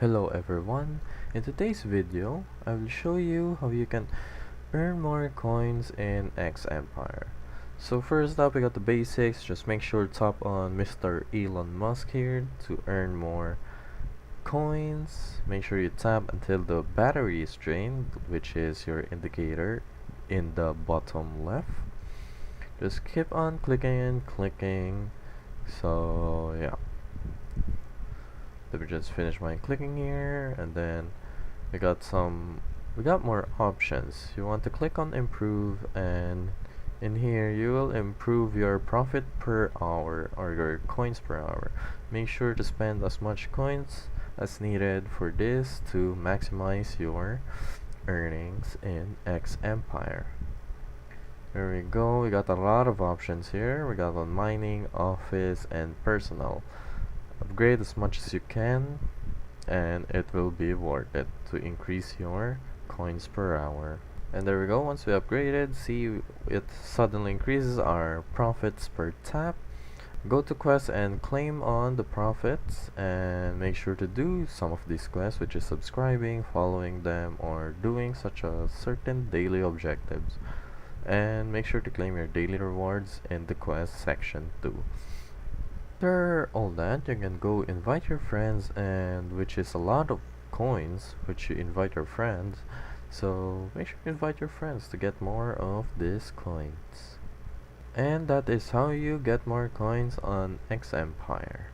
Hello everyone, in today's video I will show you how you can earn more coins in X Empire. So first up we got the basics. Just make sure to tap on Mr. Elon Musk here to earn more coins. Make sure you tap until the battery is drained, which is your indicator in the bottom left. Just keep on clicking and clicking. So yeah, let me just finish my clicking here, and then we got more options. You want to click on improve, and in here you will improve your profit per hour or your coins per hour. Make sure to spend as much coins as needed for this to maximize your earnings in X Empire. There we go, we got a lot of options here. We got on mining, office, and personal. Upgrade as much as you can, and it will be worth it to increase your coins per hour. And there we go, once we upgraded, see it suddenly increases our profits per tap. Go to quests and claim on the profits, and make sure to do some of these quests, which is subscribing, following them, or doing such a certain daily objectives. And make sure to claim your daily rewards in the quest section too. After all that, you can go invite your friends, and which is a lot of coins which you invite your friends, so make sure you invite your friends to get more of these coins. And that is how you get more coins on X Empire.